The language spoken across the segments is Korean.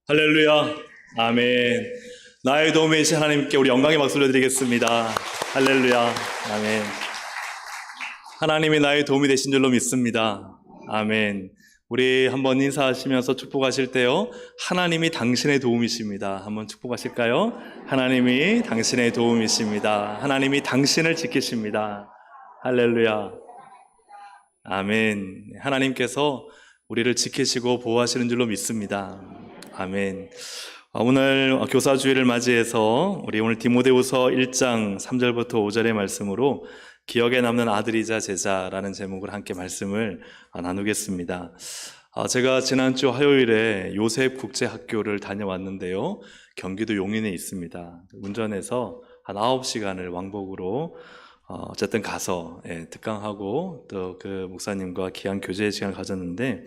할렐루야. 아멘. 나의 도움이신 하나님께 우리 영광의 박수를 드리겠습니다. 할렐루야. 아멘. 하나님이 나의 도움이 되신 줄로 믿습니다. 아멘. 우리 한번 인사하시면서 축복하실 때요, 하나님이 당신의 도움이십니다. 한번 축복하실까요? 하나님이 당신의 도움이십니다. 하나님이 당신을 지키십니다. 할렐루야. 아멘. 하나님께서 우리를 지키시고 보호하시는 줄로 믿습니다. 아멘. 오늘 교사주일을 맞이해서 우리 오늘 디모데후서 1장 3절부터 5절의 말씀으로 기억에 남는 아들이자 제자라는 제목으로 함께 말씀을 나누겠습니다. 제가 지난주 화요일에 요셉 국제학교를 다녀왔는데요, 경기도 용인에 있습니다. 운전해서 한 9시간을 왕복으로 어쨌든 가서 특강하고 또 그 목사님과 귀한 교제 시간을 가졌는데,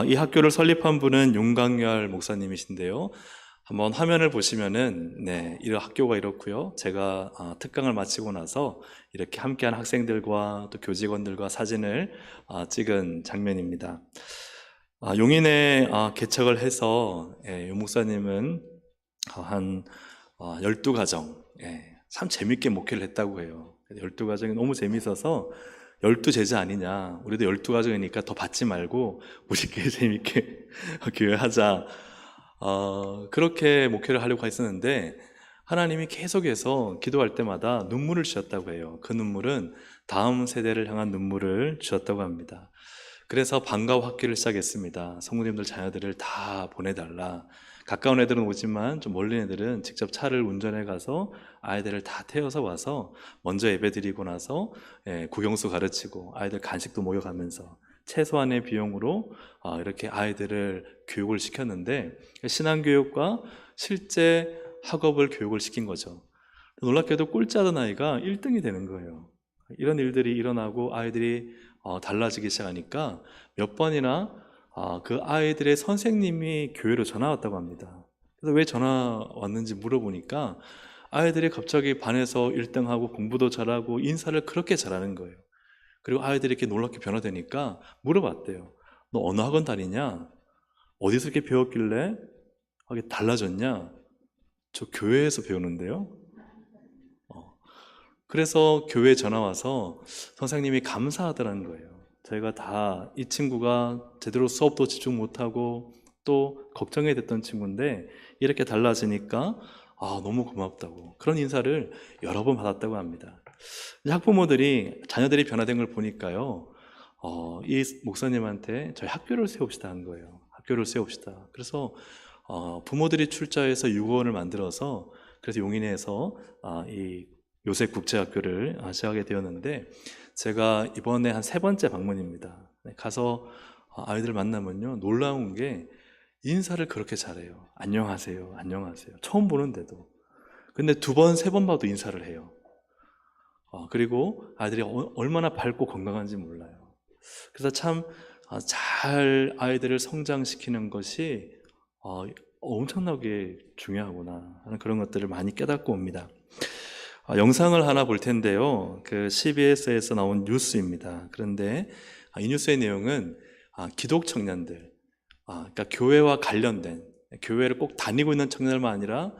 이 학교를 설립한 분은 윤강열 목사님이신데요, 한번 화면을 보시면은 이 학교가 이렇고요. 제가 특강을 마치고 나서 이렇게 함께한 학생들과 또 교직원들과 사진을 찍은 장면입니다. 용인에 개척을 해서 유 목사님은 한 12가정 참 재밌게 목회를 했다고 해요. 12가정이 너무 재밌어서 12제자 아니냐, 우리도 12가정이니까 더 받지 말고 우리끼리 재밌게 교회하자, 그렇게 목회를 하려고 했었는데, 하나님이 계속해서 기도할 때마다 눈물을 주셨다고 해요. 그 눈물은 다음 세대를 향한 눈물을 주셨다고 합니다. 그래서 방과후 학기를 시작했습니다. 성도님들 자녀들을 다 보내달라. 가까운 애들은 오지만 좀 멀린 애들은 직접 차를 운전해 가서 아이들을 다 태워서 와서 먼저 예배드리고 나서 국영수 가르치고 아이들 간식도 모여가면서 최소한의 비용으로 이렇게 아이들을 교육을 시켰는데, 신앙교육과 실제 학업을 교육을 시킨 거죠. 놀랍게도 꼴찌하던 아이가 1등이 되는 거예요. 이런 일들이 일어나고 아이들이 달라지기 시작하니까 몇 번이나 그 아이들의 선생님이 교회로 전화 왔다고 합니다. 그래서 왜 전화 왔는지 물어보니까 아이들이 갑자기 반에서 1등하고 공부도 잘하고 인사를 그렇게 잘하는 거예요. 그리고 아이들이 이렇게 놀랍게 변화되니까 물어봤대요. 너 어느 학원 다니냐? 어디서 이렇게 배웠길래 이게 달라졌냐? 저 교회에서 배우는데요. 그래서 교회에 전화 와서 선생님이 감사하더라는 거예요. 저희가 다 이 친구가 제대로 수업도 집중 못하고 또 걱정이 됐던 친구인데 이렇게 달라지니까 너무 고맙다고, 그런 인사를 여러 번 받았다고 합니다. 학부모들이 자녀들이 변화된 걸 보니까요, 이 목사님한테 저희 학교를 세웁시다 한 거예요. 학교를 세웁시다. 그래서 부모들이 출자해서 유고원을 만들어서, 그래서 용인에서 이 요셉 국제학교를 시작하게 되었는데, 제가 이번에 한 3번째 방문입니다. 가서 아이들 만나면요, 놀라운 게 인사를 그렇게 잘해요. 안녕하세요, 안녕하세요. 처음 보는데도. 근데 2번, 3번 봐도 인사를 해요. 그리고 아이들이 얼마나 밝고 건강한지 몰라요. 그래서 참 잘 아이들을 성장시키는 것이 엄청나게 중요하구나 하는 그런 것들을 많이 깨닫고 옵니다. 영상을 하나 볼 텐데요, 그 CBS에서 나온 뉴스입니다. 그런데 이 뉴스의 내용은 기독 청년들, 그러니까 교회와 관련된, 교회를 꼭 다니고 있는 청년들만 아니라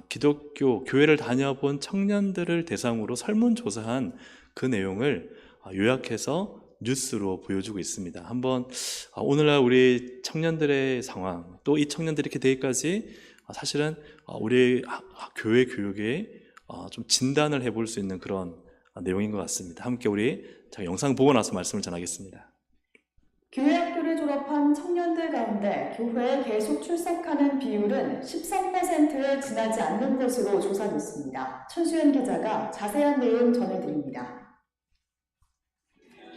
기독교 교회를 다녀본 청년들을 대상으로 설문조사한 그 내용을 요약해서 뉴스로 보여주고 있습니다. 한번 오늘날 우리 청년들의 상황, 또 이 청년들이 이렇게 되기까지 사실은 우리 교회 교육에 좀 진단을 해볼 수 있는 그런 내용인 것 같습니다. 함께 우리 영상 보고 나서 말씀을 전하겠습니다. 교회 학교를 졸업한 청년들 가운데 교회에 계속 출석하는 비율은 13%에 지나지 않는 것으로 조사됐습니다. 천수연 기자가 자세한 내용 전해드립니다.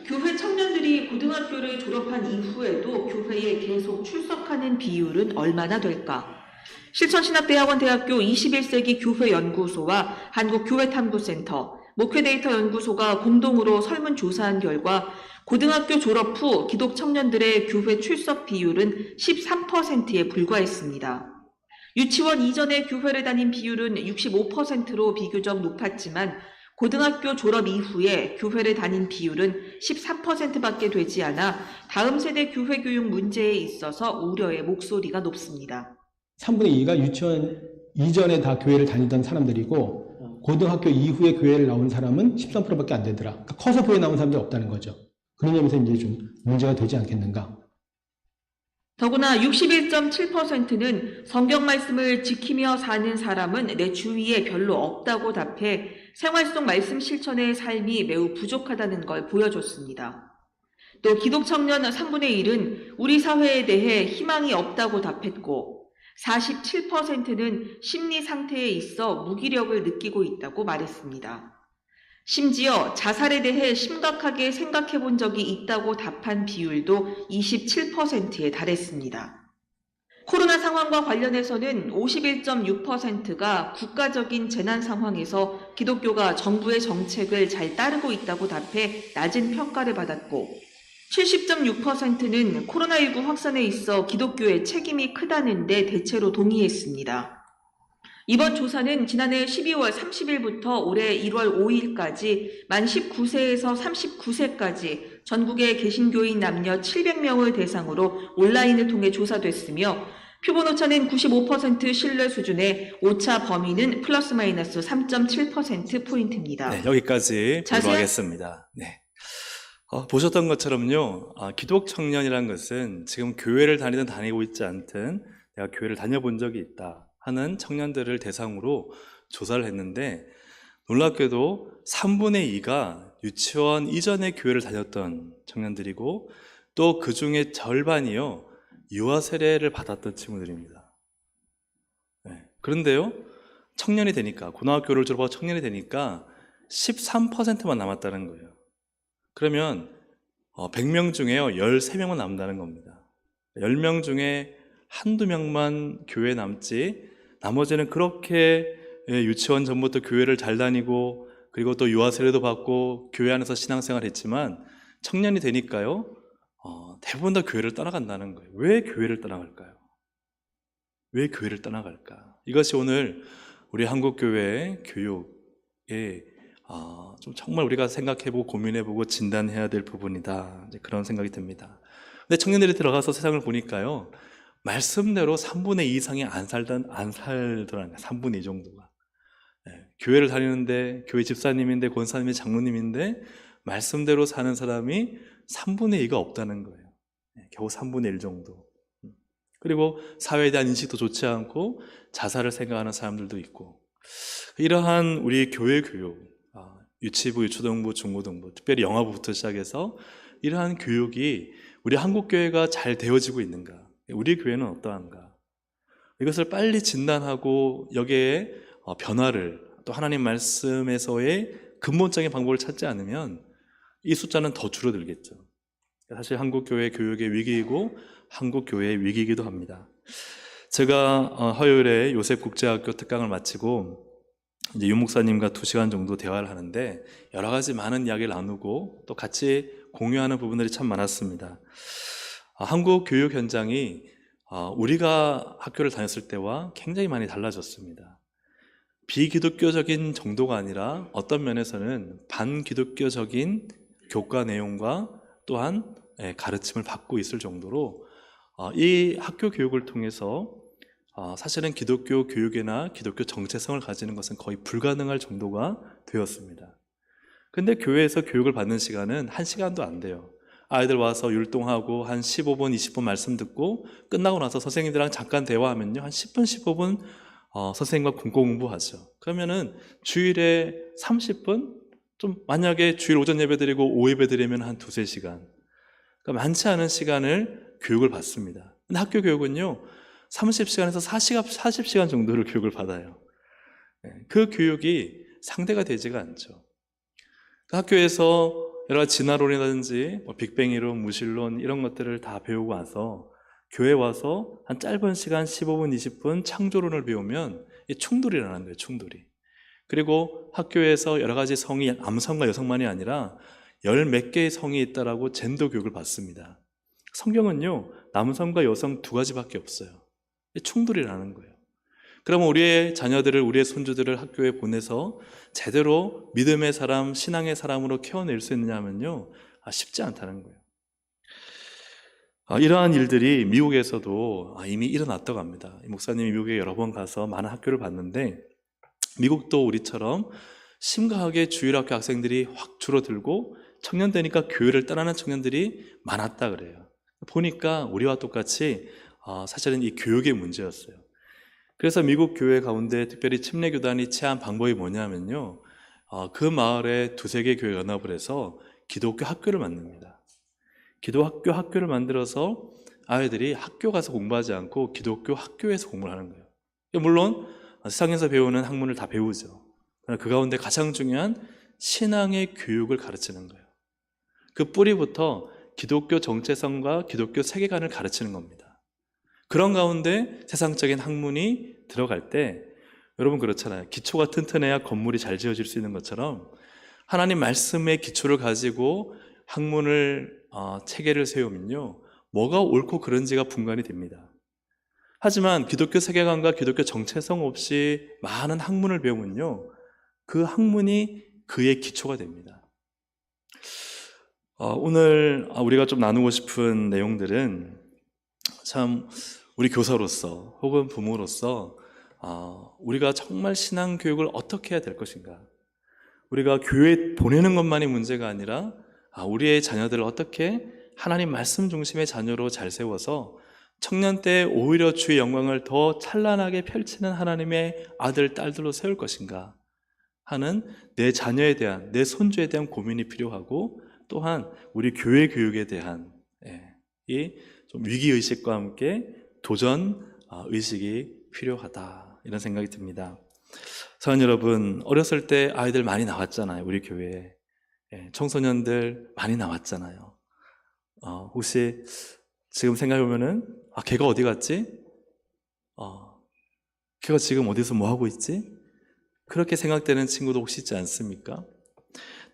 교회 청년들이 고등학교를 졸업한 이후에도 교회에 계속 출석하는 비율은 얼마나 될까? 실천신학대학원대학교 21세기 교회연구소와 한국교회탐구센터, 목회데이터 연구소가 공동으로 설문조사한 결과 고등학교 졸업 후 기독 청년들의 교회 출석 비율은 13%에 불과했습니다. 유치원 이전에 교회를 다닌 비율은 65%로 비교적 높았지만 고등학교 졸업 이후에 교회를 다닌 비율은 13%밖에 되지 않아 다음 세대 교회 교육 문제에 있어서 우려의 목소리가 높습니다. 3분의 2가 유치원 이전에 다 교회를 다니던 사람들이고 고등학교 이후에 교회를 나온 사람은 13%밖에 안 되더라. 그러니까 커서 교회 나온 사람들이 없다는 거죠. 그런 점에서 이제 좀 문제가 되지 않겠는가. 더구나 61.7%는 성경 말씀을 지키며 사는 사람은 내 주위에 별로 없다고 답해 생활 속 말씀 실천의 삶이 매우 부족하다는 걸 보여줬습니다. 또 기독 청년 3분의 1은 우리 사회에 대해 희망이 없다고 답했고 47%는 심리 상태에 있어 무기력을 느끼고 있다고 말했습니다. 심지어 자살에 대해 심각하게 생각해 본 적이 있다고 답한 비율도 27%에 달했습니다. 코로나 상황과 관련해서는 51.6%가 국가적인 재난 상황에서 기독교가 정부의 정책을 잘 따르고 있다고 답해 낮은 평가를 받았고 70.6%는 코로나19 확산에 있어 기독교의 책임이 크다는 데 대체로 동의했습니다. 이번 조사는 지난해 12월 30일부터 올해 1월 5일까지 만 19세에서 39세까지 전국의 개신교인 남녀 700명을 대상으로 온라인을 통해 조사됐으며 표본 오차는 95% 신뢰 수준에 오차 범위는 플러스 마이너스 3.7%포인트입니다. 네, 여기까지 보도록 자세한- 하겠습니다. 네. 보셨던 것처럼요, 기독 청년이라는 것은 지금 교회를 다니든 다니고 있지 않든 내가 교회를 다녀본 적이 있다 하는 청년들을 대상으로 조사를 했는데 놀랍게도 3분의 2가 유치원 이전에 교회를 다녔던 청년들이고 또 그 중에 절반이요, 유아 세례를 받았던 친구들입니다. 네. 그런데요, 청년이 되니까, 고등학교를 졸업하고 청년이 되니까 13%만 남았다는 거예요. 그러면 100명 중에요 13명만 남는다는 겁니다. 10명 중에 한두 명만 교회에 남지 나머지는 그렇게 유치원 전부터 교회를 잘 다니고 그리고 또 유아 세례도 받고 교회 안에서 신앙생활을 했지만 청년이 되니까요 대부분 다 교회를 떠나간다는 거예요. 왜 교회를 떠나갈까요? 왜 교회를 떠나갈까? 이것이 오늘 우리 한국교회 교육의 좀 정말 우리가 생각해보고 고민해보고 진단해야 될 부분이다, 이제 그런 생각이 듭니다. 근데 청년들이 들어가서 세상을 보니까요 말씀대로 3분의 2 이상이 안 살더라고요. 3분의 2 정도가. 네, 교회를 다니는데 교회 집사님인데 권사님이 장로님인데 말씀대로 사는 사람이 3분의 2가 없다는 거예요. 네, 겨우 3분의 1 정도. 그리고 사회에 대한 인식도 좋지 않고 자살을 생각하는 사람들도 있고, 이러한 우리 교회 교육, 유치부, 유초등부, 중고등부, 특별히 영아부부터 시작해서 이러한 교육이 우리 한국교회가 잘 되어지고 있는가? 우리 교회는 어떠한가? 이것을 빨리 진단하고 여기에 변화를, 또 하나님 말씀에서의 근본적인 방법을 찾지 않으면 이 숫자는 더 줄어들겠죠. 사실 한국교회 교육의 위기이고 한국교회의 위기이기도 합니다. 제가 화요일에 요셉국제학교 특강을 마치고 이제 유 목사님과 2시간 정도 대화를 하는데 여러 가지 많은 이야기를 나누고 또 같이 공유하는 부분들이 참 많았습니다. 한국 교육 현장이 우리가 학교를 다녔을 때와 굉장히 많이 달라졌습니다. 비기독교적인 정도가 아니라 어떤 면에서는 반기독교적인 교과 내용과 또한 가르침을 받고 있을 정도로 이 학교 교육을 통해서 사실은 기독교 교육이나 기독교 정체성을 가지는 것은 거의 불가능할 정도가 되었습니다. 근데 교회에서 교육을 받는 시간은 1시간도 안 돼요. 아이들 와서 율동하고 한 15분, 20분 말씀 듣고 끝나고 나서 선생님들이랑 잠깐 대화하면요 한 10분, 15분 선생님과 공부하죠. 그러면은 주일에 30분? 좀 만약에 주일 오전 예배 드리고 오후 예배 드리면 한 2-3시간, 그러니까 많지 않은 시간을 교육을 받습니다. 근데 학교 교육은요 30시간에서 40시간 정도를 교육을 받아요. 그 교육이 상대가 되지가 않죠. 학교에서 여러 가지 진화론이라든지 빅뱅 이론, 무신론 이런 것들을 다 배우고 와서 교회 와서 한 짧은 시간 15분, 20분 창조론을 배우면 충돌이 일어나는 거예요. 충돌이. 그리고 학교에서 여러 가지 성이 남성과 여성만이 아니라 열 몇 개의 성이 있다라고 젠더 교육을 받습니다. 성경은요 남성과 여성 2가지밖에 없어요. 충돌이 나는 거예요. 그러면 우리의 자녀들을, 우리의 손주들을 학교에 보내서 제대로 믿음의 사람, 신앙의 사람으로 키워낼 수 있느냐 하면요 쉽지 않다는 거예요. 이러한 일들이 미국에서도 이미 일어났다고 합니다. 이 목사님이 미국에 여러 번 가서 많은 학교를 봤는데 미국도 우리처럼 심각하게 주일학교 학생들이 확 줄어들고 청년 되니까 교회를 떠나는 청년들이 많았다 그래요. 보니까 우리와 똑같이 사실은 이 교육의 문제였어요. 그래서 미국 교회 가운데 특별히 침례교단이 취한 방법이 뭐냐면요, 그 마을에 두세 개 교회 연합을 해서 기독교 학교를 만듭니다. 기독교 학교를 만들어서 아이들이 학교 가서 공부하지 않고 기독교 학교에서 공부를 하는 거예요. 물론 세상에서 배우는 학문을 다 배우죠. 그러나 그 가운데 가장 중요한 신앙의 교육을 가르치는 거예요. 그 뿌리부터 기독교 정체성과 기독교 세계관을 가르치는 겁니다. 그런 가운데 세상적인 학문이 들어갈 때 여러분 그렇잖아요. 기초가 튼튼해야 건물이 잘 지어질 수 있는 것처럼 하나님 말씀의 기초를 가지고 학문을 체계를 세우면요, 뭐가 옳고 그른지가 분간이 됩니다. 하지만 기독교 세계관과 기독교 정체성 없이 많은 학문을 배우면요, 그 학문이 그의 기초가 됩니다. 오늘 우리가 좀 나누고 싶은 내용들은 참 우리 교사로서 혹은 부모로서 우리가 정말 신앙 교육을 어떻게 해야 될 것인가, 우리가 교회에 보내는 것만이 문제가 아니라 우리의 자녀들을 어떻게 하나님 말씀 중심의 자녀로 잘 세워서 청년 때 오히려 주의 영광을 더 찬란하게 펼치는 하나님의 아들, 딸들로 세울 것인가 하는 내 자녀에 대한, 내 손주에 대한 고민이 필요하고, 또한 우리 교회 교육에 대한 이 좀 위기의식과 함께 도전 의식이 필요하다, 이런 생각이 듭니다. 사랑하는 여러분, 어렸을 때 아이들 많이 나왔잖아요. 우리 교회에 청소년들 많이 나왔잖아요. 혹시 지금 생각해보면은 걔가 어디 갔지? 걔가 지금 어디서 뭐 하고 있지? 그렇게 생각되는 친구도 혹시 있지 않습니까?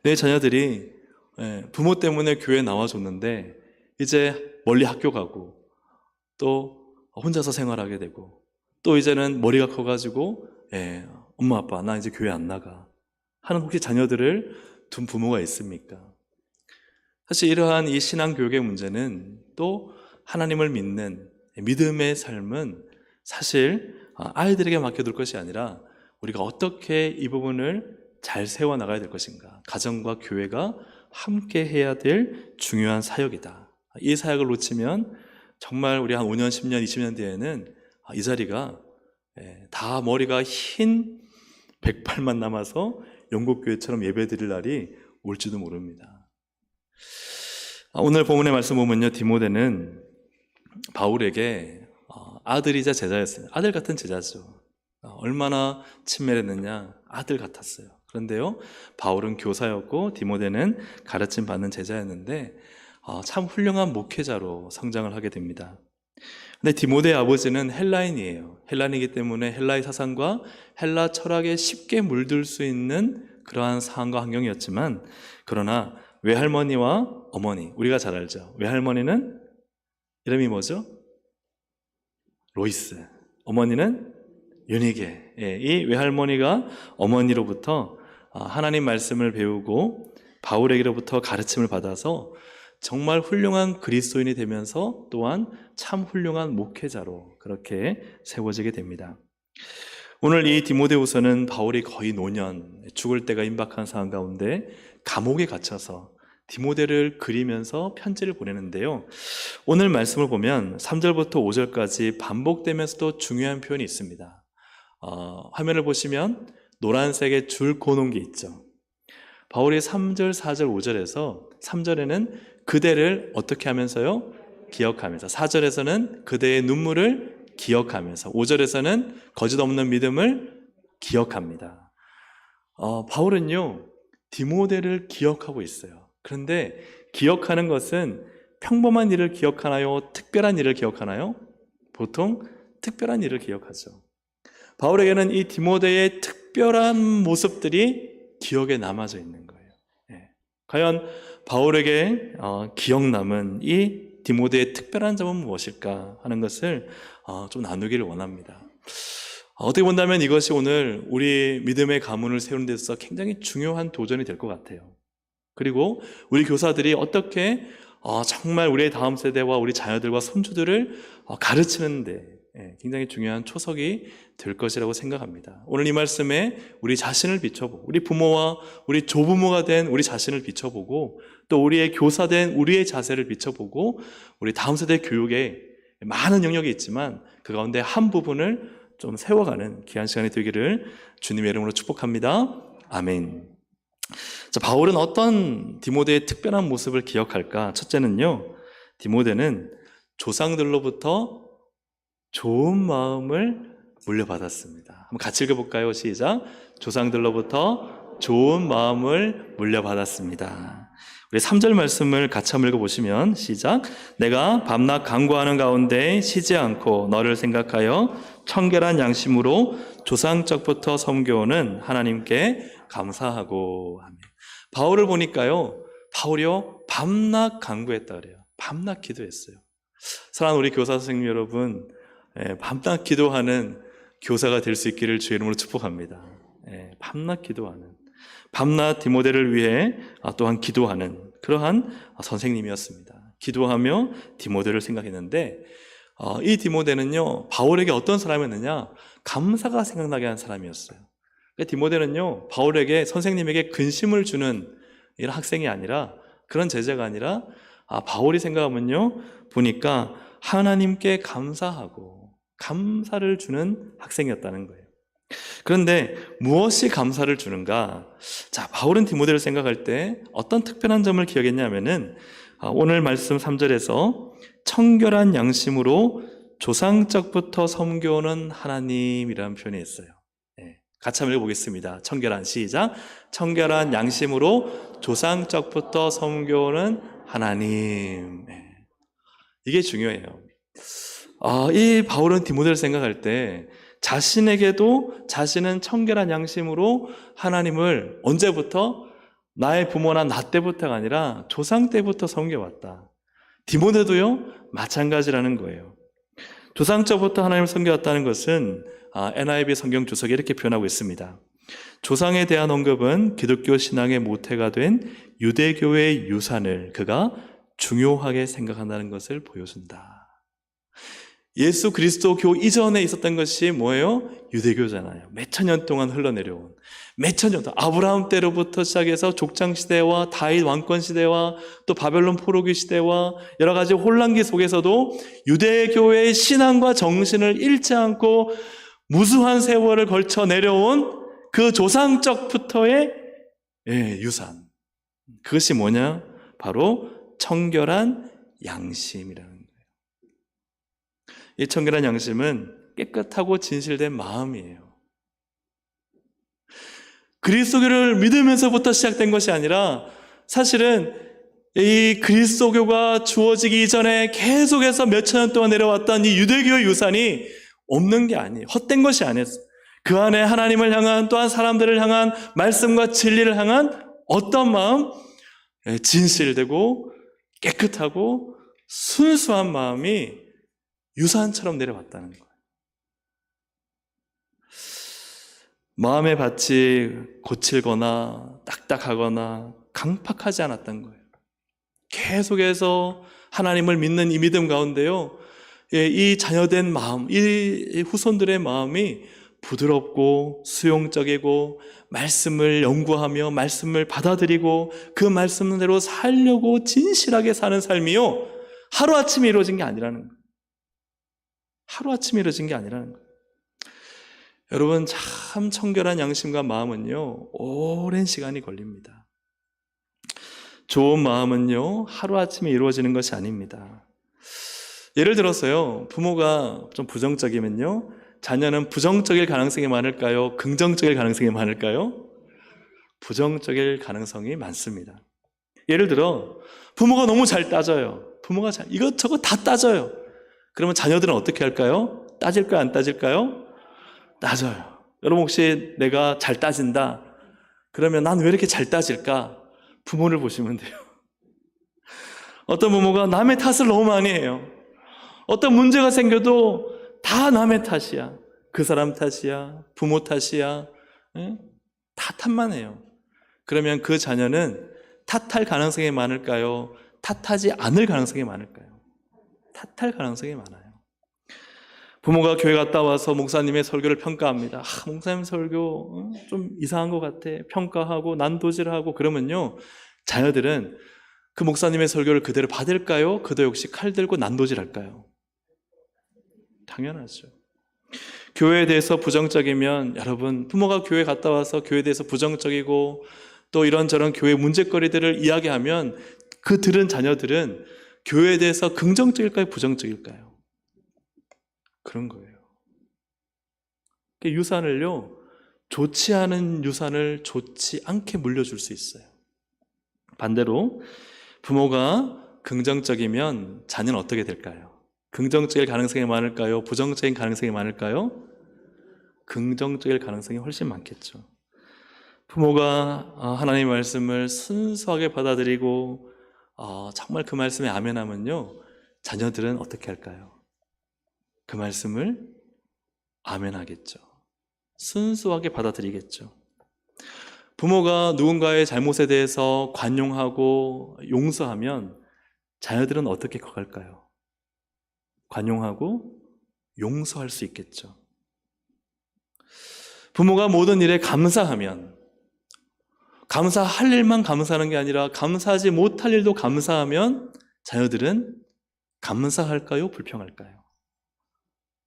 내 자녀들이 부모 때문에 교회에 나와줬는데 이제 멀리 학교 가고 또 혼자서 생활하게 되고 또 이제는 머리가 커가지고 엄마 아빠 나 이제 교회 안 나가 하는 혹시 자녀들을 둔 부모가 있습니까? 사실 이러한 이 신앙교육의 문제는 또 하나님을 믿는 믿음의 삶은 사실 아이들에게 맡겨둘 것이 아니라 우리가 어떻게 이 부분을 잘 세워나가야 될 것인가, 가정과 교회가 함께 해야 될 중요한 사역이다. 이 사역을 놓치면 정말 우리 한 5년, 10년, 20년 뒤에는 이 자리가 다 머리가 흰 108만 남아서 영국교회처럼 예배드릴 날이 올지도 모릅니다. 오늘 본문의 말씀 보면요, 디모데는 바울에게 아들이자 제자였어요. 아들 같은 제자죠. 얼마나 친밀했느냐, 아들 같았어요. 그런데요, 바울은 교사였고 디모데는 가르침 받는 제자였는데 참 훌륭한 목회자로 성장을 하게 됩니다. 근데 디모데의 아버지는 헬라인이에요. 헬라인이기 때문에 헬라의 사상과 헬라 철학에 쉽게 물들 수 있는 그러한 상황과 환경이었지만, 그러나 외할머니와 어머니, 우리가 잘 알죠. 외할머니는 이름이 뭐죠? 로이스. 어머니는 유니게. 이 외할머니가 어머니로부터 하나님 말씀을 배우고 바울에게로부터 가르침을 받아서 정말 훌륭한 그리스도인이 되면서 또한 참 훌륭한 목회자로 그렇게 세워지게 됩니다. 오늘 이 디모데후서는 바울이 거의 노년, 죽을 때가 임박한 상황 가운데 감옥에 갇혀서 디모데를 그리면서 편지를 보내는데요, 오늘 말씀을 보면 3절부터 5절까지 반복되면서도 중요한 표현이 있습니다. 화면을 보시면 노란색의 줄 그어놓은 게 있죠. 바울이 3절, 4절, 5절에서 3절에는 그대를 어떻게 하면서요? 기억하면서, 4절에서는 그대의 눈물을 기억하면서, 5절에서는 거짓 없는 믿음을 기억합니다. 바울은요, 디모데를 기억하고 있어요. 그런데 기억하는 것은 평범한 일을 기억하나요? 특별한 일을 기억하나요? 보통 특별한 일을 기억하죠. 바울에게는 이 디모데의 특별한 모습들이 기억에 남아져 있는 거예요. 과연 바울에게 기억 남은 이 디모데의 특별한 점은 무엇일까 하는 것을 좀 나누기를 원합니다. 어떻게 본다면 이것이 오늘 우리 믿음의 가문을 세우는 데 있어서 굉장히 중요한 도전이 될 것 같아요. 그리고 우리 교사들이 어떻게 정말 우리의 다음 세대와 우리 자녀들과 손주들을 가르치는데 굉장히 중요한 초석이 될 것이라고 생각합니다. 오늘 이 말씀에 우리 자신을 비춰보고, 우리 부모와 우리 조부모가 된 우리 자신을 비춰보고, 또 우리의 교사된 우리의 자세를 비춰보고, 우리 다음 세대 교육에 많은 영역이 있지만 그 가운데 한 부분을 좀 세워가는 귀한 시간이 되기를 주님의 이름으로 축복합니다. 아멘. 자, 바울은 어떤 디모데의 특별한 모습을 기억할까? 첫째는요, 디모데는 조상들로부터 좋은 마음을 물려받았습니다. 한번 같이 읽어볼까요? 시작. 조상들로부터 좋은 마음을 물려받았습니다. 우리 3절 말씀을 같이 한번 읽어보시면 시작. 내가 밤낮 간구하는 가운데 쉬지 않고 너를 생각하여 청결한 양심으로 조상적부터 섬겨오는 하나님께 감사하고. 아멘. 바울을 보니까요, 바울이요 밤낮 간구했다 그래요. 밤낮 기도했어요. 사랑하는 우리 교사 선생님 여러분, 밤낮 기도하는 교사가 될 수 있기를 주의 이름으로 축복합니다. 밤낮 기도하는, 밤낮 디모데를 위해 또한 기도하는 그러한 선생님이었습니다. 기도하며 디모데를 생각했는데, 이 디모데는요 바울에게 어떤 사람이었느냐, 감사가 생각나게 한 사람이었어요. 디모데는요 바울에게, 선생님에게 근심을 주는 이런 학생이 아니라, 그런 제자가 아니라 바울이 생각하면요 보니까 하나님께 감사하고 감사를 주는 학생이었다는 거예요. 그런데 무엇이 감사를 주는가? 자, 바울은 디모데를 생각할 때 어떤 특별한 점을 기억했냐면은 오늘 말씀 3절에서 청결한 양심으로 조상적부터 섬겨오는 하나님이라는 표현이 있어요. 같이 한번 읽어보겠습니다. 청결한, 시작. 청결한 양심으로 조상적부터 섬겨오는 하나님. 이게 중요해요. 이 바울은 디모데를 생각할 때 자신에게도 자신은 청결한 양심으로 하나님을 언제부터? 나의 부모나 나 때부터가 아니라 조상 때부터 섬겨왔다. 디모데도요 마찬가지라는 거예요. 조상적부터 하나님을 섬겨왔다는 것은 NIV 성경 주석에 이렇게 표현하고 있습니다. 조상에 대한 언급은 기독교 신앙의 모태가 된 유대교의 유산을 그가 중요하게 생각한다는 것을 보여준다. 예수 그리스도교 이전에 있었던 것이 뭐예요? 유대교잖아요. 몇천 년 동안 흘러내려온, 몇천 년 동안 아브라함 때로부터 시작해서 족장 시대와 다윗 왕권 시대와 또 바벨론 포로기 시대와 여러 가지 혼란기 속에서도 유대교의 신앙과 정신을 잃지 않고 무수한 세월을 걸쳐 내려온 그 조상적부터의 유산, 그것이 뭐냐? 바로 청결한 양심이라는 거예요. 이 청결한 양심은 깨끗하고 진실된 마음이에요. 그리스도교를 믿으면서부터 시작된 것이 아니라, 사실은 이 그리스도교가 주어지기 이전에 계속해서 몇천 년 동안 내려왔던 이 유대교의 유산이 없는 게 아니에요. 헛된 것이 아니었어요. 그 안에 하나님을 향한, 또한 사람들을 향한 말씀과 진리를 향한 어떤 마음? 진실되고 깨끗하고 순수한 마음이 유산처럼 내려왔다는 거예요. 마음의 밭이 고칠거나 딱딱하거나 강팍하지 않았던 거예요. 계속해서 하나님을 믿는 이 믿음 가운데요, 이 자녀된 마음, 이 후손들의 마음이 부드럽고 수용적이고 말씀을 연구하며 말씀을 받아들이고 그 말씀대로 살려고 진실하게 사는 삶이요, 하루아침에 이루어진 게 아니라는 거예요. 하루아침에 이루어진 게 아니라는 거예요. 여러분, 참 청결한 양심과 마음은요 오랜 시간이 걸립니다. 좋은 마음은요 하루아침에 이루어지는 것이 아닙니다. 예를 들어서요, 부모가 좀 부정적이면요 자녀는 부정적일 가능성이 많을까요? 긍정적일 가능성이 많을까요? 부정적일 가능성이 많습니다. 예를 들어 부모가 너무 잘 따져요. 부모가 이것저것 다 따져요. 그러면 자녀들은 어떻게 할까요? 따질까요? 안 따질까요? 따져요. 여러분, 혹시 내가 잘 따진다 그러면 난 왜 이렇게 잘 따질까? 부모를 보시면 돼요. 어떤 부모가 남의 탓을 너무 많이 해요. 어떤 문제가 생겨도 다 남의 탓이야. 그 사람 탓이야. 부모 탓이야. 다 탓만 해요. 그러면 그 자녀는 탓할 가능성이 많을까요? 탓하지 않을 가능성이 많을까요? 탓할 가능성이 많아요. 부모가 교회 갔다 와서 목사님의 설교를 평가합니다. 목사님 설교 좀 이상한 것 같아. 평가하고 난도질하고 그러면요, 자녀들은 그 목사님의 설교를 그대로 받을까요? 그도 역시 칼 들고 난도질할까요? 당연하죠. 교회에 대해서 부정적이면, 여러분, 부모가 교회 갔다 와서 교회에 대해서 부정적이고 또 이런저런 교회 문제거리들을 이야기하면 그 들은 자녀들은 교회에 대해서 긍정적일까요? 부정적일까요? 그런 거예요. 유산을요, 좋지 않은 유산을 좋지 않게 물려줄 수 있어요. 반대로 부모가 긍정적이면 자녀는 어떻게 될까요? 긍정적일 가능성이 많을까요? 부정적인 가능성이 많을까요? 긍정적일 가능성이 훨씬 많겠죠. 부모가 하나님의 말씀을 순수하게 받아들이고 정말 그 말씀에 아멘하면요, 자녀들은 어떻게 할까요? 그 말씀을 아멘하겠죠. 순수하게 받아들이겠죠. 부모가 누군가의 잘못에 대해서 관용하고 용서하면 자녀들은 어떻게 커갈까요? 관용하고 용서할 수 있겠죠. 부모가 모든 일에 감사하면, 감사할 일만 감사하는 게 아니라 감사하지 못할 일도 감사하면 자녀들은 감사할까요? 불평할까요?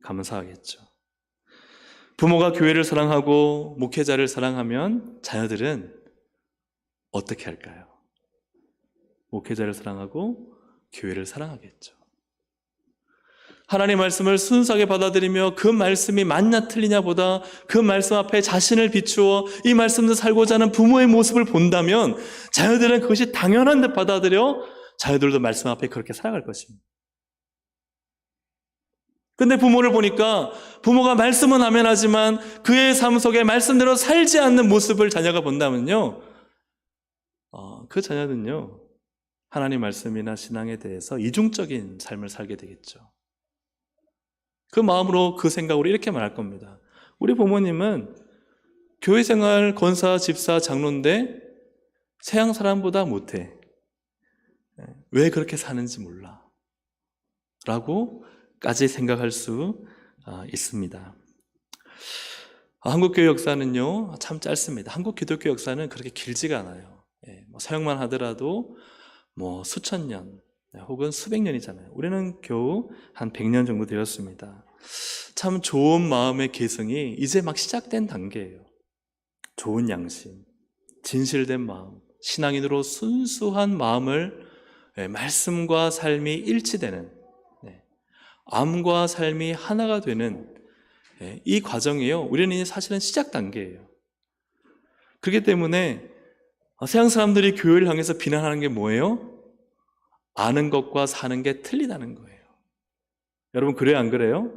감사하겠죠. 부모가 교회를 사랑하고 목회자를 사랑하면 자녀들은 어떻게 할까요? 목회자를 사랑하고 교회를 사랑하겠죠. 하나님의 말씀을 순수하게 받아들이며 그 말씀이 맞냐 틀리냐 보다 그 말씀 앞에 자신을 비추어 이 말씀을 살고자 하는 부모의 모습을 본다면 자녀들은 그것이 당연한 듯 받아들여 자녀들도 말씀 앞에 그렇게 살아갈 것입니다. 근데 부모를 보니까 부모가 말씀은 아멘하지만 그의 삶 속에 말씀대로 살지 않는 모습을 자녀가 본다면요, 그 자녀는요, 하나님 말씀이나 신앙에 대해서 이중적인 삶을 살게 되겠죠. 그 마음으로, 그 생각으로 이렇게 말할 겁니다. 우리 부모님은 교회 생활, 권사, 집사, 장로인데 세상 사람보다 못해. 왜 그렇게 사는지 몰라. 라고 까지 생각할 수 있습니다. 한국교회 역사는요, 참 짧습니다. 한국 기독교 역사는 그렇게 길지가 않아요. 사역만 하더라도 수천 년 혹은 수백 년이잖아요. 우리는 겨우 한 100년 정도 되었습니다. 참 좋은 마음의 계승이 이제 막 시작된 단계예요. 좋은 양심, 진실된 마음, 신앙인으로 순수한 마음을, 말씀과 삶이 일치되는, 암과 삶이 하나가 되는 이 과정이에요. 우리는 사실은 시작 단계예요. 그렇기 때문에 세상 사람들이 교회를 향해서 비난하는 게 뭐예요? 아는 것과 사는 게 틀리다는 거예요. 여러분, 그래요, 안 그래요?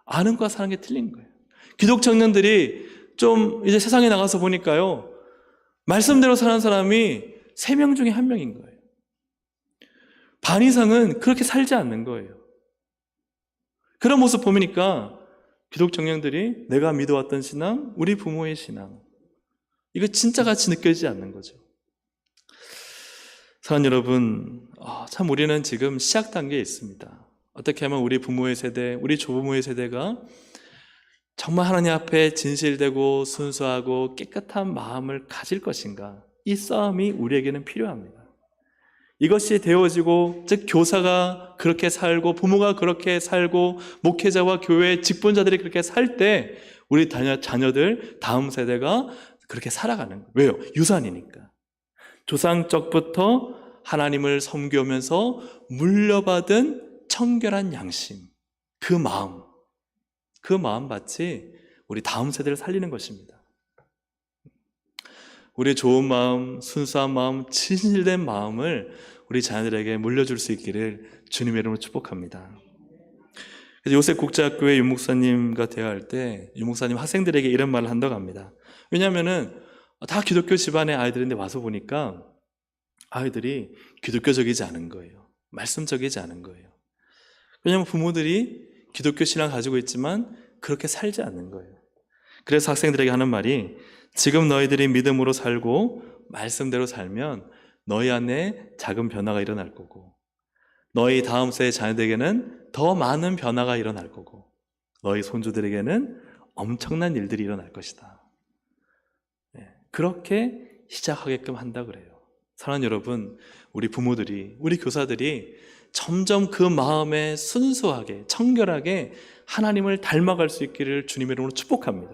아는 것과 사는 게 틀린 거예요. 기독 청년들이 좀 이제 세상에 나가서 보니까요, 말씀대로 사는 사람이 3명 중에 1명인 거예요. 반 이상은 그렇게 살지 않는 거예요. 그런 모습 보니까 기독 청년들이 내가 믿어왔던 신앙, 우리 부모의 신앙, 이거 진짜 같이 느껴지지 않는 거죠. 사랑하는 여러분, 참 우리는 지금 시작 단계에 있습니다. 어떻게 하면 우리 부모의 세대, 우리 조부모의 세대가 정말 하나님 앞에 진실되고 순수하고 깨끗한 마음을 가질 것인가, 이 싸움이 우리에게는 필요합니다. 이것이 되어지고, 즉 교사가 그렇게 살고 부모가 그렇게 살고 목회자와 교회 직분자들이 그렇게 살 때 우리 자녀들, 다음 세대가 그렇게 살아가는 거예요. 왜요? 유산이니까. 조상적부터 하나님을 섬기면서 물려받은 청결한 양심, 그 마음 같이 우리 다음 세대를 살리는 것입니다. 우리의 좋은 마음, 순수한 마음, 진실된 마음을 우리 자녀들에게 물려줄 수 있기를 주님의 이름으로 축복합니다. 그래서 요셉 국제학교의 윤 목사님과 대화할 때 윤 목사님 학생들에게 이런 말을 한다고 합니다. 왜냐하면은 다 기독교 집안의 아이들인데 와서 보니까 아이들이 기독교적이지 않은 거예요. 말씀적이지 않은 거예요. 왜냐하면 부모들이 기독교 신앙 가지고 있지만 그렇게 살지 않는 거예요. 그래서 학생들에게 하는 말이, 지금 너희들이 믿음으로 살고 말씀대로 살면 너희 안에 작은 변화가 일어날 거고, 너희 다음 세대 자녀들에게는 더 많은 변화가 일어날 거고, 너희 손주들에게는 엄청난 일들이 일어날 것이다. 그렇게 시작하게끔 한다 그래요. 사랑하는 여러분, 우리 부모들이, 우리 교사들이 점점 그 마음에 순수하게, 청결하게 하나님을 닮아갈 수 있기를 주님의 이름으로 축복합니다.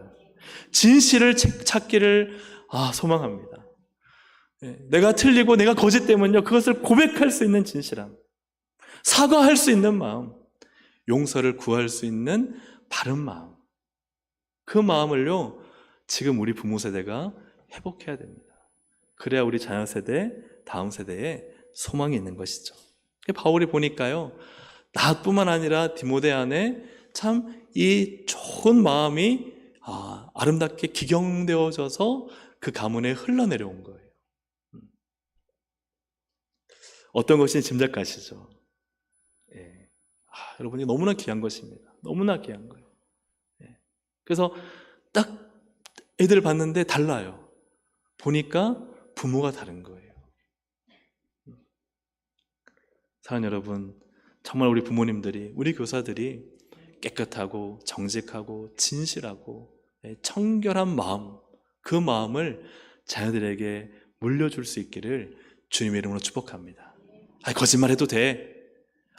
진실을 찾기를 소망합니다. 내가 틀리고 내가 거짓 때문요, 그것을 고백할 수 있는 진실함, 사과할 수 있는 마음, 용서를 구할 수 있는 바른 마음, 그 마음을요 지금 우리 부모 세대가 회복해야 됩니다. 그래야 우리 자녀 세대, 다음 세대에 소망이 있는 것이죠. 바울이 보니까요, 나뿐만 아니라 디모데 안에 참 이 좋은 마음이 아름답게 기경되어져서 그 가문에 흘러내려온 거예요. 어떤 것인지 짐작 가시죠? 여러분이 너무나 귀한 것입니다. 너무나 귀한 거예요. 그래서 딱 애들 봤는데 달라요. 보니까 부모가 다른 거예요. 사랑하는 여러분, 정말 우리 부모님들이, 우리 교사들이 깨끗하고 정직하고 진실하고 청결한 마음, 그 마음을 자녀들에게 물려줄 수 있기를 주님의 이름으로 축복합니다. 거짓말해도 돼.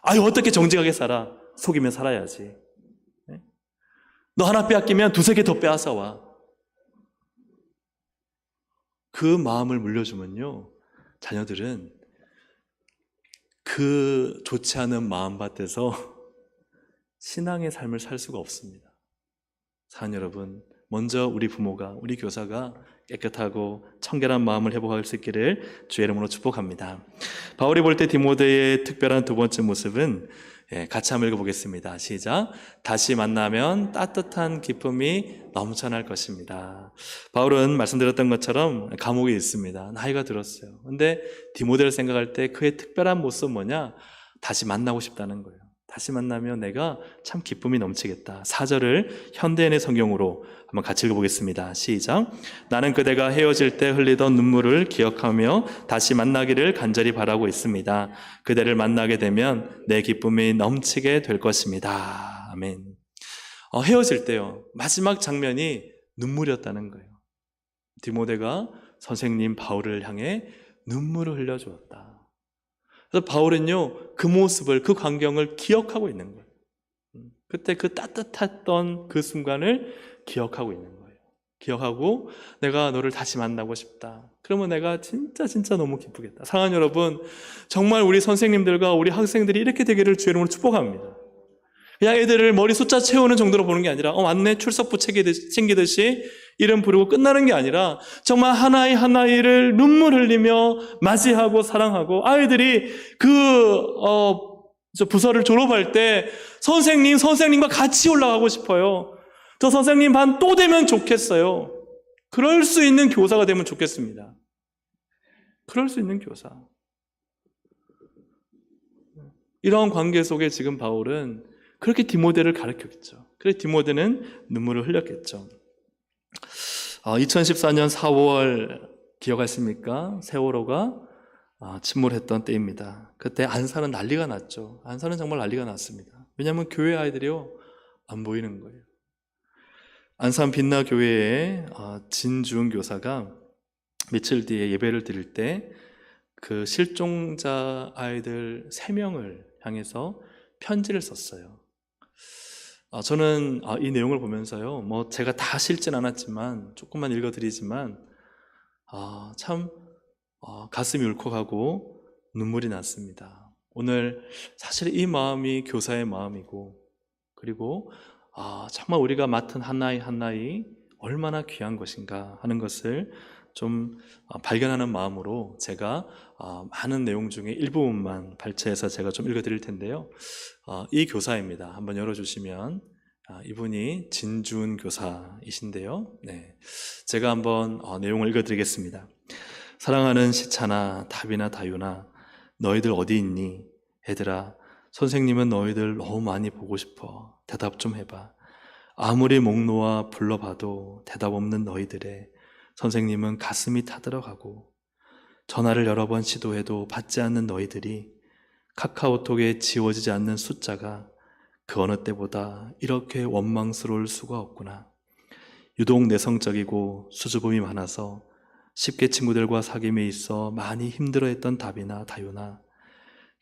어떻게 정직하게 살아? 속이면 살아야지. 너 하나 빼앗기면 두세 개 더 빼앗아 와. 그 마음을 물려주면요, 자녀들은 그 좋지 않은 마음밭에서 신앙의 삶을 살 수가 없습니다. 사랑하는 여러분, 먼저 우리 부모가, 우리 교사가 깨끗하고 청결한 마음을 회복할 수 있기를 주의 이름으로 축복합니다. 바울이 볼 때 디모데의 특별한 두 번째 모습은, 같이 한번 읽어보겠습니다. 시작. 다시 만나면 따뜻한 기쁨이 넘쳐날 것입니다. 바울은 말씀드렸던 것처럼 감옥에 있습니다. 나이가 들었어요. 근데 디모데를 생각할 때 그의 특별한 모습은 뭐냐? 다시 만나고 싶다는 거예요. 다시 만나면 내가 참 기쁨이 넘치겠다. 4절을 현대인의 성경으로 한번 같이 읽어보겠습니다. 시작. 나는 그대가 헤어질 때 흘리던 눈물을 기억하며 다시 만나기를 간절히 바라고 있습니다. 그대를 만나게 되면 내 기쁨이 넘치게 될 것입니다. 아멘. 헤어질 때요, 마지막 장면이 눈물이었다는 거예요. 디모데가 선생님 바울을 향해 눈물을 흘려주었다. 그래서 바울은요, 그 모습을, 그 광경을 기억하고 있는 거예요. 그때 그 따뜻했던 그 순간을 기억하고 있는 거예요. 기억하고 내가 너를 다시 만나고 싶다. 그러면 내가 진짜 너무 기쁘겠다. 사랑하는 여러분, 정말 우리 선생님들과 우리 학생들이 이렇게 되기를 주의 이름으로 축복합니다. 그냥 애들을 머리 숫자 채우는 정도로 보는 게 아니라 맞네, 출석부 챙기듯이 이름 부르고 끝나는 게 아니라 정말 하나의 하나의를 눈물 흘리며 맞이하고 사랑하고, 아이들이 저 부서를 졸업할 때 선생님과 같이 올라가고 싶어요. 저 선생님 반 또 되면 좋겠어요. 그럴 수 있는 교사가 되면 좋겠습니다. 그럴 수 있는 교사. 이러한 관계 속에 지금 바울은 그렇게 디모데를 가르쳤겠죠. 그래서 디모데는 눈물을 흘렸겠죠. 2014년 4월 기억하십니까? 세월호가 침몰했던 때입니다. 그때 안산은 난리가 났죠. 안산은 정말 난리가 났습니다. 왜냐하면 교회 아이들이요, 안 보이는 거예요. 안산 빛나 교회에 진주은 교사가 며칠 뒤에 예배를 드릴 때 그 실종자 아이들 3명을 향해서 편지를 썼어요. 저는 이 내용을 보면서요, 제가 다 읽진 않았지만 조금만 읽어드리지만 참 가슴이 울컥하고 눈물이 났습니다. 오늘 사실 이 마음이 교사의 마음이고, 그리고 정말 우리가 맡은 하나의 얼마나 귀한 것인가 하는 것을 좀 발견하는 마음으로 제가 많은 내용 중에 일부분만 발췌해서 제가 좀 읽어드릴 텐데요. 이 교사입니다. 한번 열어주시면, 이분이 진주은 교사이신데요. 네, 제가 한번 내용을 읽어드리겠습니다. 사랑하는 시차나 답이나 다유나, 너희들 어디 있니? 얘들아, 선생님은 너희들 너무 많이 보고 싶어. 대답 좀 해봐. 아무리 목 놓아 불러봐도 대답 없는 너희들의 선생님은 가슴이 타들어가고, 전화를 여러 번 시도해도 받지 않는 너희들이 카카오톡에 지워지지 않는 숫자가 그 어느 때보다 이렇게 원망스러울 수가 없구나. 유독 내성적이고 수줍음이 많아서 쉽게 친구들과 사귐에 있어 많이 힘들어했던 답이나 다유나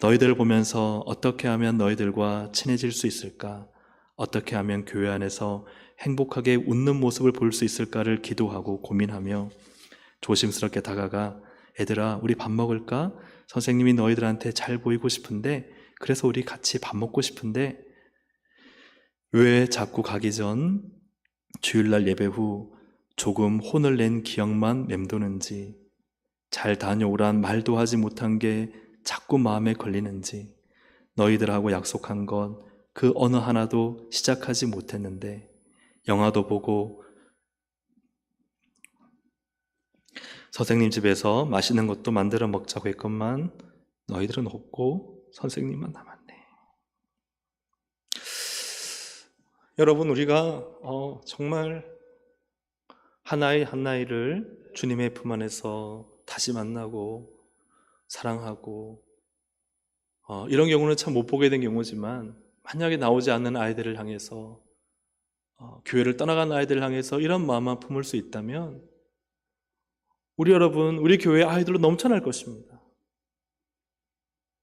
너희들을 보면서 어떻게 하면 너희들과 친해질 수 있을까? 어떻게 하면 교회 안에서 행복하게 웃는 모습을 볼 수 있을까를 기도하고 고민하며 조심스럽게 다가가 애들아 우리 밥 먹을까? 선생님이 너희들한테 잘 보이고 싶은데 그래서 우리 같이 밥 먹고 싶은데 왜 자꾸 가기 전 주일날 예배 후 조금 혼을 낸 기억만 맴도는지 잘 다녀오란 말도 하지 못한 게 자꾸 마음에 걸리는지 너희들하고 약속한 것 그 어느 하나도 시작하지 못했는데 영화도 보고 선생님 집에서 맛있는 것도 만들어 먹자고 했건만 너희들은 없고 선생님만 남았네. 여러분 우리가 정말 하나의 하나를 주님의 품 안에서 다시 만나고 사랑하고 이런 경우는 참 못 보게 된 경우지만 만약에 나오지 않는 아이들을 향해서 교회를 떠나간 아이들을 향해서 이런 마음만 품을 수 있다면 우리 여러분 우리 교회 아이들로 넘쳐날 것입니다.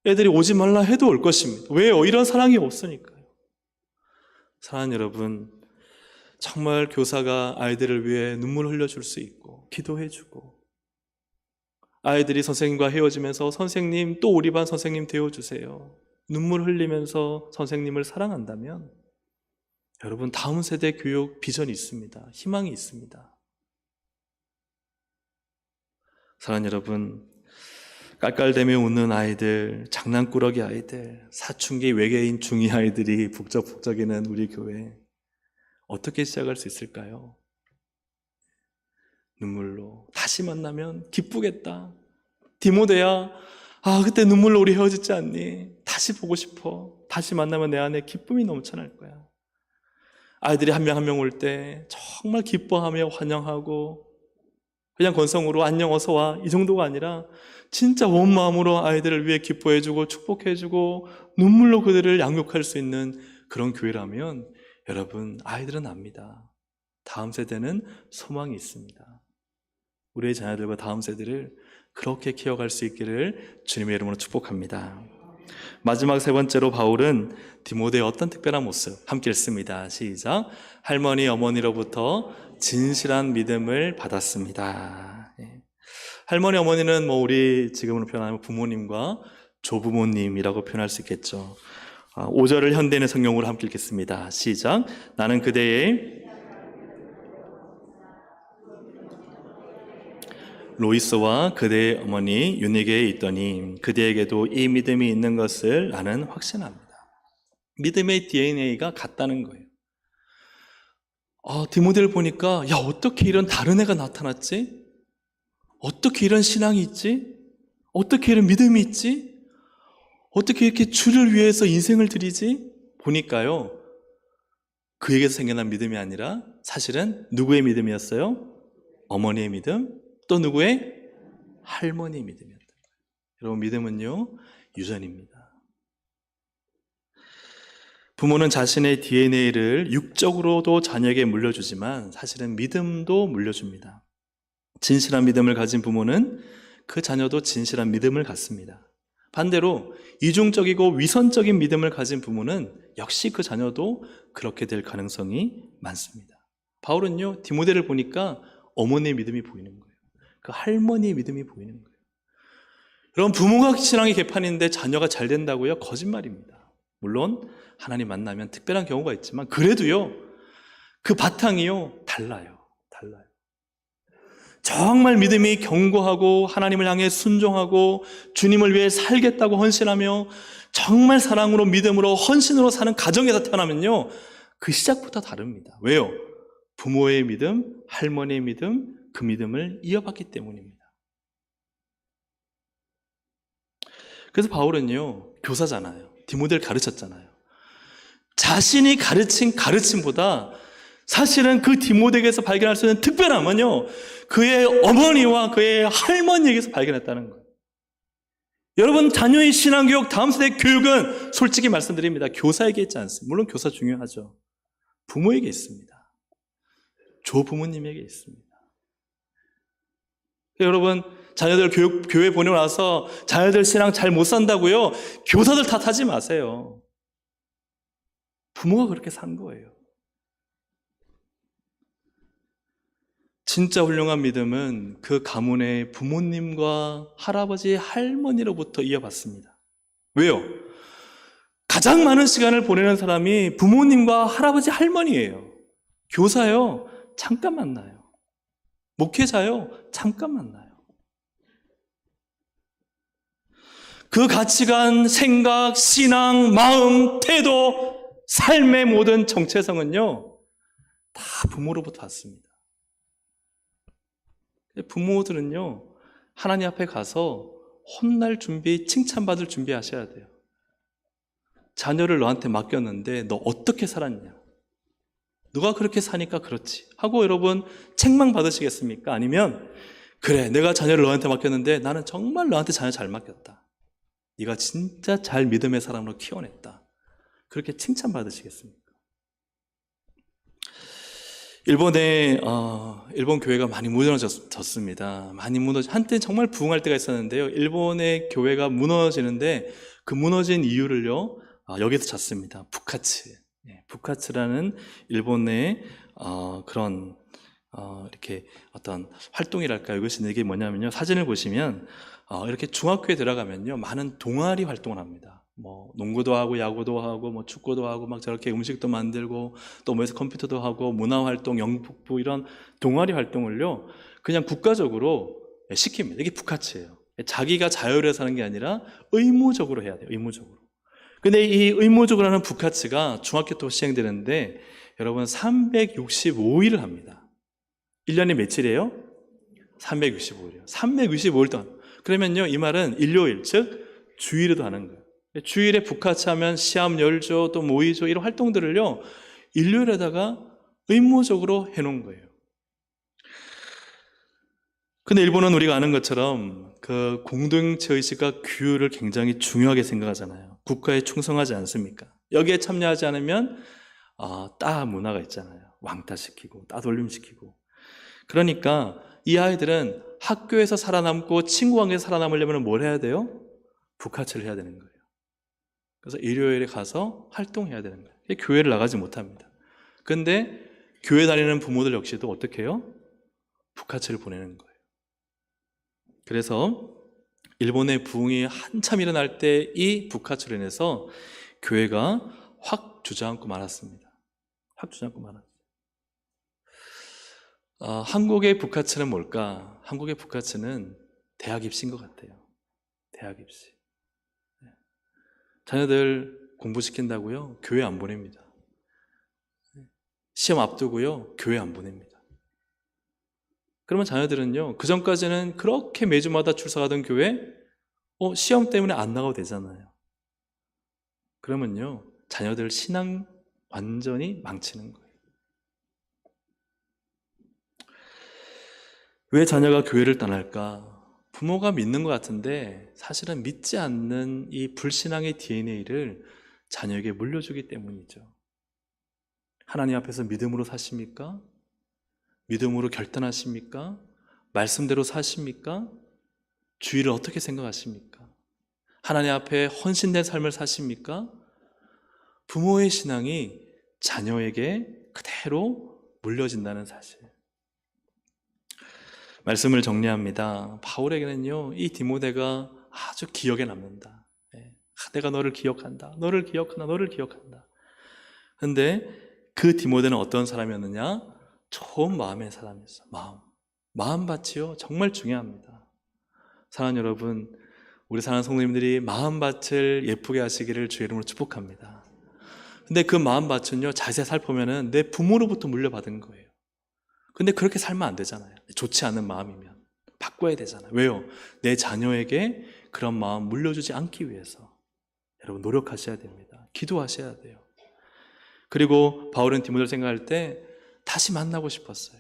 애들이 오지 말라 해도 올 것입니다. 왜요? 이런 사랑이 없으니까요. 사랑하는 여러분 정말 교사가 아이들을 위해 눈물 흘려줄 수 있고 기도해주고 아이들이 선생님과 헤어지면서 선생님 또 우리 반 선생님 되어주세요. 눈물 흘리면서 선생님을 사랑한다면 여러분 다음 세대 교육 비전이 있습니다. 희망이 있습니다. 사랑하는 여러분 깔깔대며 웃는 아이들, 장난꾸러기 아이들, 사춘기 외계인 중2 아이들이 북적북적이는 우리 교회 어떻게 시작할 수 있을까요? 눈물로 다시 만나면 기쁘겠다. 디모데야 그때 눈물로 우리 헤어지지 않니? 다시 보고 싶어. 다시 만나면 내 안에 기쁨이 넘쳐날 거야. 아이들이 한 명 한 명 올 때 정말 기뻐하며 환영하고 그냥 건성으로 안녕 어서 와 이 정도가 아니라 진짜 온 마음으로 아이들을 위해 기뻐해주고 축복해주고 눈물로 그들을 양육할 수 있는 그런 교회라면 여러분 아이들은 압니다. 다음 세대는 소망이 있습니다. 우리의 자녀들과 다음 세대를 그렇게 키워갈 수 있기를 주님의 이름으로 축복합니다. 마지막 세 번째로 바울은 디모데의 어떤 특별한 모습 함께 읽습니다. 시작. 할머니 어머니로부터 진실한 믿음을 받았습니다. 할머니 어머니는 우리 지금으로 표현하면 부모님과 조부모님이라고 표현할 수 있겠죠. 5절을 현대인의 성경으로 함께 읽겠습니다. 시작. 나는 그대의 로이스와 그대의 어머니 유니게에 있더니 그대에게도 이 믿음이 있는 것을 나는 확신합니다. 믿음의 DNA가 같다는 거예요. 디모데를 보니까 어떻게 이런 다른 애가 나타났지? 어떻게 이런 신앙이 있지? 어떻게 이런 믿음이 있지? 어떻게 이렇게 주를 위해서 인생을 드리지? 보니까요 그에게서 생겨난 믿음이 아니라 사실은 누구의 믿음이었어요? 어머니의 믿음, 또 누구의? 할머니의 믿음이었다. 여러분 믿음은요 유전입니다. 부모는 자신의 DNA를 육적으로도 자녀에게 물려주지만 사실은 믿음도 물려줍니다. 진실한 믿음을 가진 부모는 그 자녀도 진실한 믿음을 갖습니다. 반대로 이중적이고 위선적인 믿음을 가진 부모는 역시 그 자녀도 그렇게 될 가능성이 많습니다. 바울은요 디모데를 보니까 어머니의 믿음이 보이는 거예요. 그 할머니의 믿음이 보이는 거예요. 여러분 부모가 신앙의 개판인데 자녀가 잘 된다고요? 거짓말입니다. 물론 하나님 만나면 특별한 경우가 있지만 그래도요 그 바탕이요 달라요. 정말 믿음이 견고하고 하나님을 향해 순종하고 주님을 위해 살겠다고 헌신하며 정말 사랑으로 믿음으로 헌신으로 사는 가정에서 태어나면요 그 시작부터 다릅니다. 왜요? 부모의 믿음, 할머니의 믿음, 그 믿음을 이어받기 때문입니다. 그래서 바울은요 교사잖아요. 디모데를 가르쳤잖아요. 자신이 가르친 가르침보다 사실은 그 디모데에게서 발견할 수 있는 특별함은요, 그의 어머니와 그의 할머니에게서 발견했다는 거예요. 여러분, 자녀의 신앙교육, 다음 세대 교육은 솔직히 말씀드립니다. 교사에게 있지 않습니다. 물론 교사 중요하죠. 부모에게 있습니다. 조부모님에게 있습니다. 여러분, 자녀들 교회 보내고 나서 자녀들 신앙 잘 못 산다고요? 교사들 탓하지 마세요. 부모가 그렇게 산 거예요. 진짜 훌륭한 믿음은 그 가문의 부모님과 할아버지, 할머니로부터 이어받습니다. 왜요? 가장 많은 시간을 보내는 사람이 부모님과 할아버지, 할머니예요. 교사요, 잠깐 만나요. 목회자요, 잠깐 만나요. 그 가치관, 생각, 신앙, 마음, 태도, 삶의 모든 정체성은요, 다 부모로부터 왔습니다. 부모들은요, 하나님 앞에 가서 혼날 준비, 칭찬받을 준비하셔야 돼요. 자녀를 너한테 맡겼는데 너 어떻게 살았냐? 누가 그렇게 사니까 그렇지 하고 여러분 책망 받으시겠습니까? 아니면 그래, 내가 자녀를 너한테 맡겼는데 나는 정말 너한테 자녀 잘 맡겼다. 네가 진짜 잘 믿음의 사람으로 키워냈다. 그렇게 칭찬 받으시겠습니까? 일본 교회가 많이 무너졌습니다. 한때 정말 부흥할 때가 있었는데요. 일본의 교회가 무너지는데 그 무너진 이유를요, 여기서 찾습니다. 부카츠. 부카츠라는 일본의 그런 이렇게 어떤 활동이랄까요? 이게 뭐냐면요. 사진을 보시면 이렇게 중학교에 들어가면요, 많은 동아리 활동을 합니다. 뭐 농구도 하고 야구도 하고 뭐 축구도 하고 막 저렇게 음식도 만들고 또 뭐해서 컴퓨터도 하고 문화활동, 영북부 이런 동아리 활동을요, 그냥 국가적으로 시킵니다. 이게 부카츠예요. 자기가 자율해서 하는 게 아니라 의무적으로 해야 돼요. 의무적으로. 근데 이 의무적으로 하는 부카츠가 중학교 때 시행되는데 여러분 365일을 합니다. 1년에 며칠이에요? 365일이요. 365일 동안. 그러면요, 이 말은 일요일, 즉 주일에도 하는 거예요. 주일에 부카츠 하면 시합 열조, 또 모이조 이런 활동들을요, 일요일에다가 의무적으로 해놓은 거예요. 근데 일본은 우리가 아는 것처럼 그 공동체 의식과 규율을 굉장히 중요하게 생각하잖아요. 국가에 충성하지 않습니까? 여기에 참여하지 않으면 따 문화가 있잖아요. 왕따시키고 따돌림시키고. 그러니까 이 아이들은 학교에서 살아남고 친구 관계에서 살아남으려면 뭘 해야 돼요? 부카츠를 해야 되는 거예요. 그래서 일요일에 가서 활동해야 되는 거예요. 교회를 나가지 못합니다. 근데 교회 다니는 부모들 역시도 어떻게 해요? 부카츠를 보내는 거예요. 그래서 일본의 부흥이 한참 일어날 때 이 부카츠로 인해서 교회가 확 주저앉고 말았습니다. 확 주저앉고 말았어요. 한국의 부카츠는 뭘까? 한국의 부카츠는 대학 입시인 것 같아요. 대학 입시. 자녀들 공부시킨다고요? 교회 안 보냅니다. 시험 앞두고요? 교회 안 보냅니다. 그러면 자녀들은요, 그 전까지는 그렇게 매주마다 출석하던 교회, 시험 때문에 안 나가도 되잖아요. 그러면요, 자녀들 신앙 완전히 망치는 거예요. 왜 자녀가 교회를 떠날까? 부모가 믿는 것 같은데 사실은 믿지 않는 이 불신앙의 DNA를 자녀에게 물려주기 때문이죠. 하나님 앞에서 믿음으로 사십니까? 믿음으로 결단하십니까? 말씀대로 사십니까? 주의를 어떻게 생각하십니까? 하나님 앞에 헌신된 삶을 사십니까? 부모의 신앙이 자녀에게 그대로 물려진다는 사실. 말씀을 정리합니다. 바울에게는요, 이 디모데가 아주 기억에 남는다. 내가 너를 기억한다. 너를 기억한다. 너를 기억한다. 그런데 그 디모데는 어떤 사람이었느냐? 좋은 마음의 사람이었어. 마음밭이요, 정말 중요합니다. 사랑하는 여러분, 우리 사랑하는 성도님들이 마음밭을 예쁘게 하시기를 주의 이름으로 축복합니다. 근데 그 마음밭은요, 자세히 살펴보면은 내 부모로부터 물려받은 거예요. 근데 그렇게 살면 안 되잖아요. 좋지 않은 마음이면 바꿔야 되잖아요. 왜요? 내 자녀에게 그런 마음 물려주지 않기 위해서 여러분 노력하셔야 됩니다. 기도하셔야 돼요. 그리고 바울은 디모데를 생각할 때 다시 만나고 싶었어요.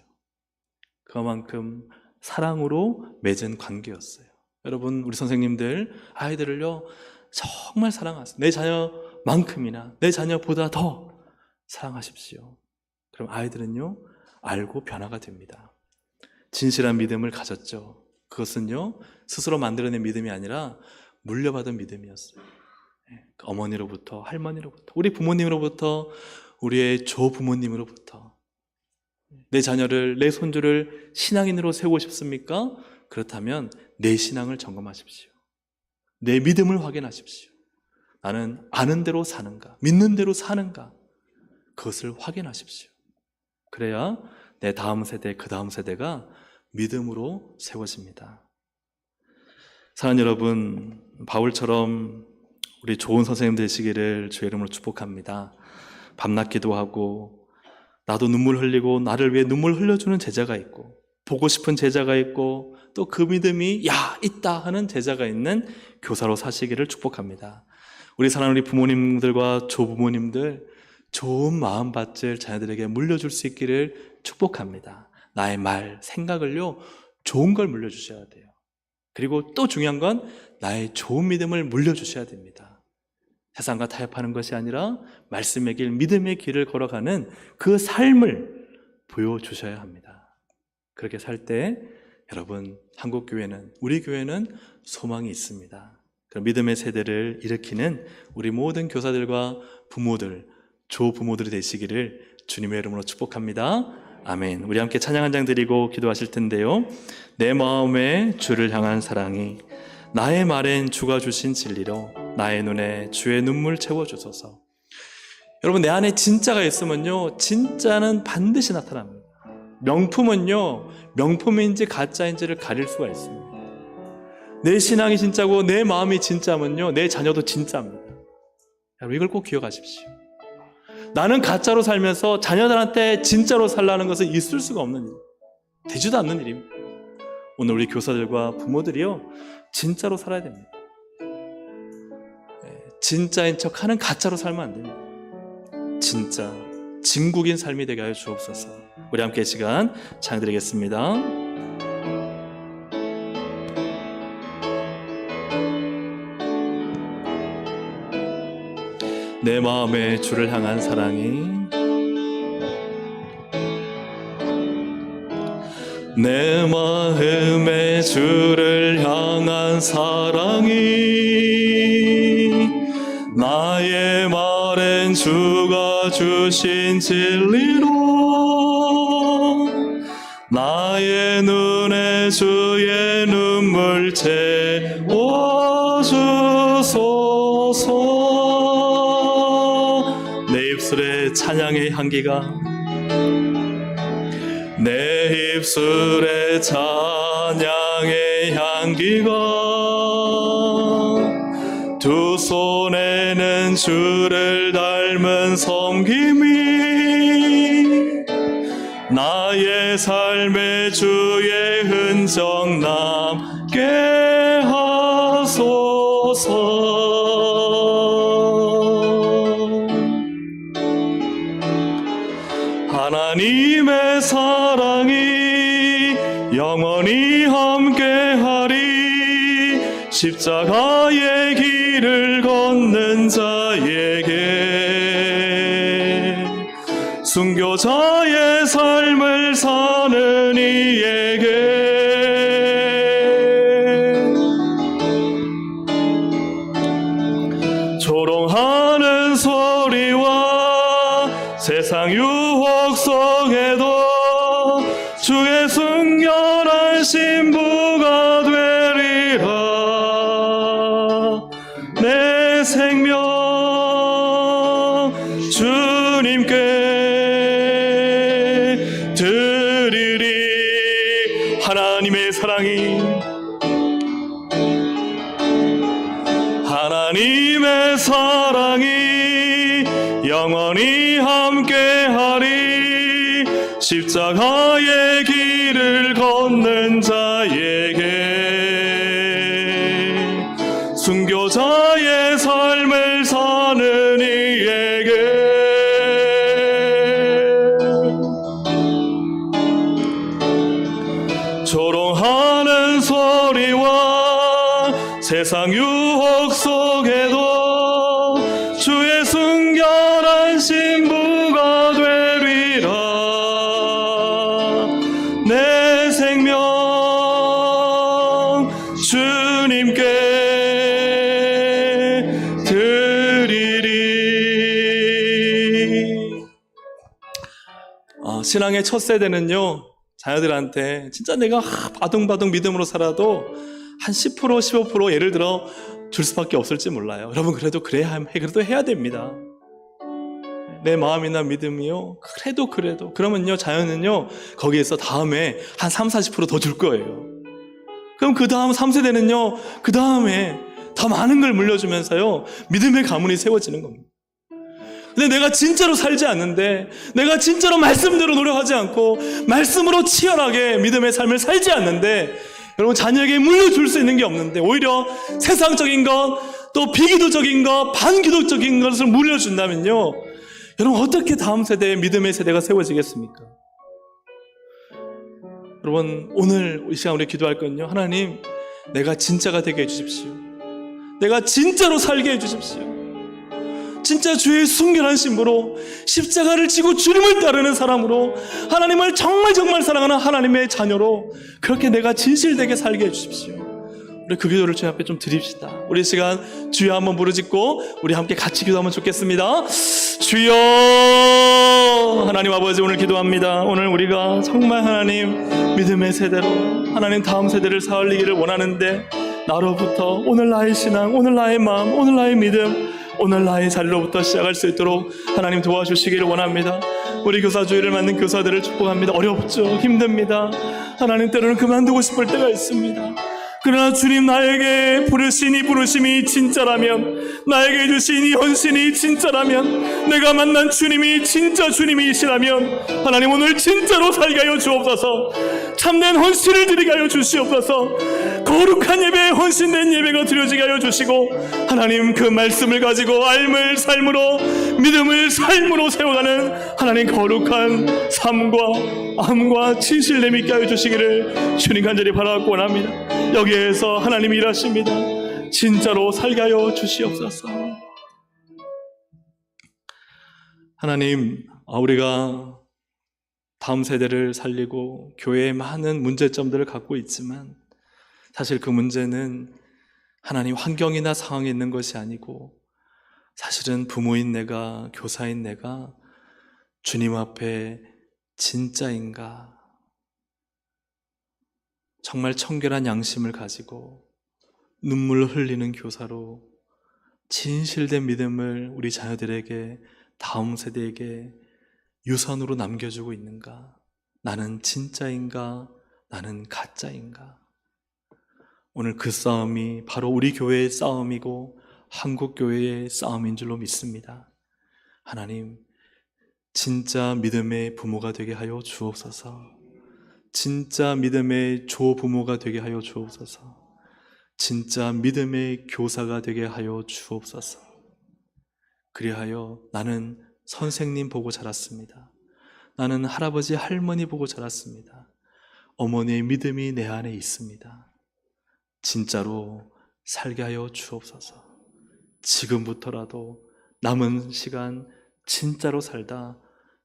그만큼 사랑으로 맺은 관계였어요. 여러분, 우리 선생님들 아이들을요 정말 사랑하세요. 내 자녀만큼이나 내 자녀보다 더 사랑하십시오. 그럼 아이들은요 알고 변화가 됩니다. 진실한 믿음을 가졌죠. 그것은요 스스로 만들어낸 믿음이 아니라 물려받은 믿음이었어요. 어머니로부터, 할머니로부터, 우리 부모님으로부터, 우리의 조부모님으로부터. 내 자녀를, 내 손주를 신앙인으로 세우고 싶습니까? 그렇다면 내 신앙을 점검하십시오. 내 믿음을 확인하십시오. 나는 아는 대로 사는가, 믿는 대로 사는가, 그것을 확인하십시오. 그래야 내 다음 세대, 그 다음 세대가 믿음으로 세워집니다. 사랑하는 여러분, 바울처럼 우리 좋은 선생님 되시기를 주의 이름으로 축복합니다. 밤낮 기도하고 나도 눈물 흘리고 나를 위해 눈물 흘려주는 제자가 있고, 보고 싶은 제자가 있고, 또 그 믿음이 있다 하는 제자가 있는 교사로 사시기를 축복합니다. 우리 사랑하는 우리 부모님들과 조부모님들, 좋은 마음밭을 자녀들에게 물려줄 수 있기를 축복합니다. 나의 말, 생각을요 좋은 걸 물려주셔야 돼요. 그리고 또 중요한 건 나의 좋은 믿음을 물려주셔야 됩니다. 세상과 타협하는 것이 아니라 말씀의 길, 믿음의 길을 걸어가는 그 삶을 보여주셔야 합니다. 그렇게 살 때 여러분, 한국교회는, 우리 교회는 소망이 있습니다. 그 믿음의 세대를 일으키는 우리 모든 교사들과 부모들, 조부모들이 되시기를 주님의 이름으로 축복합니다. 아멘. 우리 함께 찬양 한 장 드리고 기도하실 텐데요. 내 마음에 주를 향한 사랑이, 나의 말엔 주가 주신 진리로 나의 눈에 주의 눈물 채워주소서. 여러분, 내 안에 진짜가 있으면요 진짜는 반드시 나타납니다. 명품은요 명품인지 가짜인지를 가릴 수가 있습니다. 내 신앙이 진짜고 내 마음이 진짜면요 내 자녀도 진짜입니다. 여러분, 이걸 꼭 기억하십시오. 나는 가짜로 살면서 자녀들한테 진짜로 살라는 것은 있을 수가 없는 일, 되지도 않는 일입니다. 오늘 우리 교사들과 부모들이요 진짜로 살아야 됩니다. 진짜인 척하는 가짜로 살면 안 됩니다. 진짜 진국인 삶이 되게 하여 주옵소서. 우리 함께 이 시간 찬양드리겠습니다. 내 마음에 주를 향한 사랑이, 내 마음에 주를 향한 사랑이, 나의 말엔 주가 주신 진리로 나의 눈에 주의 눈물 채워주소서. 내 입술에 찬양의 향기가, 내 입술에 찬양의 향기가, 두 손에는 주를 닮은 섬김이, 나의 삶에 주의 흔적 남게 하소서. 하나님의 사랑이 영원히 함께하리. 십자가의 길을 걷는 자에게, 순교자의 삶을 사는 이에게, 조롱하는 소리와 세상 유혹 속에도 주의 순결한 신부가 되리라. 내 생명 주님께 드리리. 하나님의 사랑이, 하나님의 사랑이 영원히 함께하리. 십자가의 길을 걷는 자에게, 순교자의 삶을 사는 이에게, 세상 유혹 속에도 주의 순결한 신부가 되리라. 내 생명 주님께 드리리. 신앙의 첫 세대는요, 자녀들한테 진짜 내가 바둥바둥 믿음으로 살아도 한 10%, 15% 예를 들어 줄 수밖에 없을지 몰라요. 여러분, 그래도 그래도 해야 됩니다. 내 마음이나 믿음이요, 그래도 그러면요, 자녀는요 거기에서 다음에 한 3, 40% 더 줄 거예요. 그럼 그 다음 3세대는요 그 다음에 더 많은 걸 물려주면서요 믿음의 가문이 세워지는 겁니다. 근데 내가 진짜로 살지 않는데, 내가 진짜로 말씀대로 노력하지 않고 말씀으로 치열하게 믿음의 삶을 살지 않는데, 여러분, 자녀에게 물려줄 수 있는 게 없는데 오히려 세상적인 것, 또 비기도적인 것, 반기도적인 것을 물려준다면요, 여러분, 어떻게 다음 세대의 믿음의 세대가 세워지겠습니까? 여러분, 오늘 이 시간 우리 기도할 건요, 하나님, 내가 진짜가 되게 해주십시오. 내가 진짜로 살게 해주십시오. 진짜 주의 순결한 신부로 십자가를 지고 주님을 따르는 사람으로, 하나님을 정말 사랑하는 하나님의 자녀로 그렇게 내가 진실되게 살게 해주십시오. 우리 그 기도를 주님 앞에 좀 드립시다. 우리 시간 주여 한번 부르짖고 우리 함께 같이 기도하면 좋겠습니다. 주여. 하나님 아버지, 오늘 기도합니다. 오늘 우리가 정말 하나님 믿음의 세대로 하나님 다음 세대를 살리기를 원하는데, 나로부터 오늘 나의 신앙, 오늘 나의 마음, 오늘 나의 믿음, 오늘 나의 자리로부터 시작할 수 있도록 하나님 도와주시기를 원합니다. 우리 교사주의를 맡는 교사들을 축복합니다. 어렵죠, 힘듭니다. 하나님, 때로는 그만두고 싶을 때가 있습니다. 그러나 주님, 나에게 부르신 이 부르심이 진짜라면, 나에게 주신 이 헌신이 진짜라면, 내가 만난 주님이 진짜 주님이시라면, 하나님 오늘 진짜로 살게 하여 주옵소서. 참된 헌신을 드리게 하여 주시옵소서. 거룩한 예배에 헌신된 예배가 드려지게 하여 주시고, 하나님 그 말씀을 가지고 삶을 삶으로, 믿음을 삶으로 세워가는 하나님 거룩한 삶과 암과 진실됨 있게 하여 주시기를 주님 간절히 바라고 원합니다. 여기에서 하나님이 일하십니다. 진짜로 살게 하여 주시옵소서. 하나님, 우리가 다음 세대를 살리고 교회에 많은 문제점들을 갖고 있지만, 사실 그 문제는 하나님 환경이나 상황에 있는 것이 아니고, 사실은 부모인 내가, 교사인 내가 주님 앞에 진짜인가, 정말 청결한 양심을 가지고 눈물을 흘리는 교사로 진실된 믿음을 우리 자녀들에게, 다음 세대에게 유산으로 남겨주고 있는가? 나는 진짜인가? 나는 가짜인가? 오늘 그 싸움이 바로 우리 교회의 싸움이고 한국 교회의 싸움인 줄로 믿습니다. 하나님, 진짜 믿음의 부모가 되게 하여 주옵소서. 진짜 믿음의 조부모가 되게 하여 주옵소서. 진짜 믿음의 교사가 되게 하여 주옵소서. 그리하여 나는 선생님 보고 자랐습니다. 나는 할아버지, 할머니 보고 자랐습니다. 어머니의 믿음이 내 안에 있습니다. 진짜로 살게 하여 주옵소서. 지금부터라도 남은 시간 진짜로 살다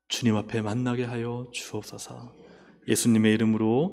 주님 앞에 만나게 하여 주옵소서. 예수님의 이름으로